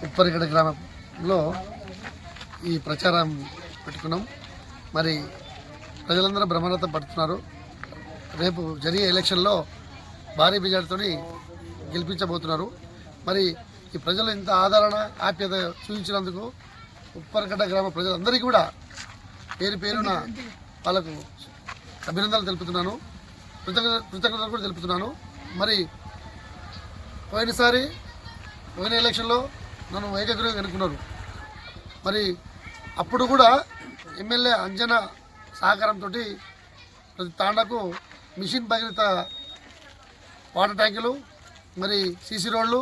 ఉప్పరిగడ గ్రామంలో ఈ ప్రచారం పెట్టుకున్నాం. మరి ప్రజలందరూ బ్రహ్మరథం పడుతున్నారు. రేపు జరిగే ఎలక్షన్లో భారీ మెజార్టీతో గెలిపించబోతున్నారు. మరి ఈ ప్రజలు ఇంత ఆదరణ ఆప్యత చూపించినందుకు ఉప్పరిగడ్డ గ్రామ ప్రజలందరికీ కూడా పేరు పేరున వాళ్ళకు అభినందనలు తెలుపుతున్నాను, కృతజ్ఞతలు కూడా తెలుపుతున్నాను. మరి పోయిన ఎలక్షన్లో నన్ను ఏకగ్రీవంగా ఎన్నుకున్నారు. మరి అప్పుడు కూడా ఎమ్మెల్యే అంజన సహకారంతో ప్రతి తాండాకు మిషన్ భగీరథ వాటర్ ట్యాంకులు, మరి సీసీ రోడ్లు,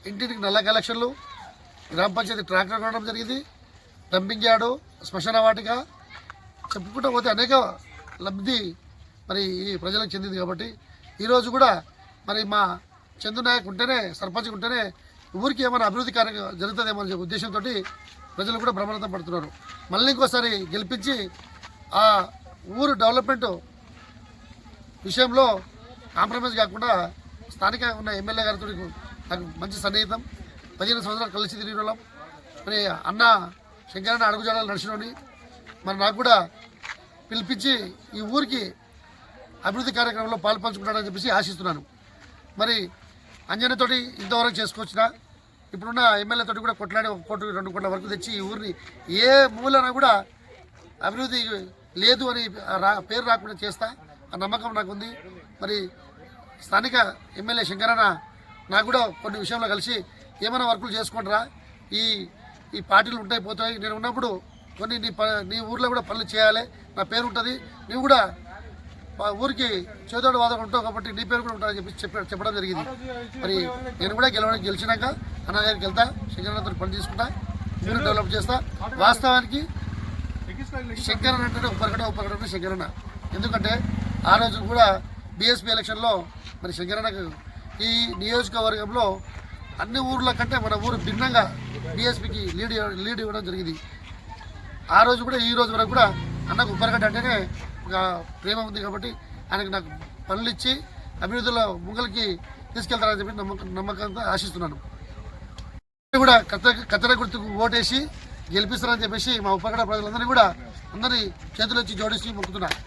ఇంటింటికి నల్ల కలెక్షన్లు, గ్రామ పంచాయతీ ట్రాక్టర్ కొనడం జరిగింది, డంపింగ్ యార్డు, శ్మశాన వాటిక చెప్పుకుంటూ పోతే అనేక లబ్ధి మరి ఈ ప్రజలకు చెందింది. కాబట్టి ఈరోజు కూడా మరి మా చందు నాయక్ ఉంటేనే, సర్పంచ్ ఉంటేనే ఊరికి ఏమైనా అభివృద్ధి కార్యక్రమం జరుగుతుందేమో అనే ఉద్దేశంతో ప్రజలు కూడా బ్రహ్మరథం పడుతున్నారు. మళ్ళీ ఇంకోసారి గెలిపించి ఆ ఊరు డెవలప్మెంట్ విషయంలో కాంప్రమైజ్ కాకుండా స్థానికంగా ఉన్న ఎమ్మెల్యే గారితో నాకు మంచి సన్నిహితం, 15 సంవత్సరాలు కలిసి తిరిగిన వాళ్ళం. మరి అన్న శంకరన్న అడుగుజాడలు నడిచినోని మరి నాకు కూడా పిలిపించి ఈ ఊరికి అభివృద్ధి కార్యక్రమంలో పాల్పంచుకుంటాడని చెప్పేసి ఆశిస్తున్నాను. మరి అంజనతోటి ఇంతవరకు చేసుకొచ్చిన ఇప్పుడున్న ఎమ్మెల్యేతోటి కూడా కొట్లాడి 1 కోటి 2 కోట్ల వరకు తెచ్చి ఈ ఊరిని ఏ మూలన కూడా అభివృద్ధి లేదు అని పేరు రాకుండా చేస్తా, ఆ నమ్మకం నాకు ఉంది. మరి స్థానిక ఎమ్మెల్యే శంకరన్న నాకు కూడా కొన్ని విషయంలో కలిసి ఏమైనా వర్కులు చేసుకుంటారా, ఈ పార్టీలు ఉంటాయి పోతాయి, నేను ఉన్నప్పుడు కొన్ని నీ ఊర్లో కూడా పనులు చేయాలి, నా పేరు ఉంటుంది, నీవు కూడా ఊరికి చేదోడు వాదోడు ఉంటావు కాబట్టి నీ పేరు కూడా ఉంటుందని చెప్పడం జరిగింది. మరి నేను కూడా గెలిచినాక అన్న దగ్గరికి వెళ్తా, శంకరన్నతో పని తీసుకుంటా, ఊరు డెవలప్ చేస్తా. వాస్తవానికి శంకరన్న అంటే ఉప్పరిగడ్డ శంకరన్న. ఎందుకంటే ఆ రోజు కూడా బీఎస్పీ ఎలక్షన్లో మరి శంకరన్నకు ఈ నియోజకవర్గంలో అన్ని ఊర్ల కంటే మన ఊరు భిన్నంగా బీఎస్పీకి లీడ్ ఇవ్వడం జరిగింది. ఆ రోజు కూడా ఈ రోజు వరకు కూడా అన్నకు ఉప్పరిగడ్డ అంటేనే ఒక ప్రేమ ఉంది. కాబట్టి ఆయనకు నాకు పనులు ఇచ్చి అభివృద్ధిలో ముంగలికి తీసుకెళ్తారని చెప్పి నమ్మకంతో ఆశిస్తున్నాను. కూడా కత్తెర గుర్తుకు ఓటేసి గెలిపిస్తారని చెప్పేసి మా ఉప్పరిగడ్డ ప్రజలందరినీ కూడా అందరి చేతులు వచ్చి జోడించి మొక్కుతున్నారు.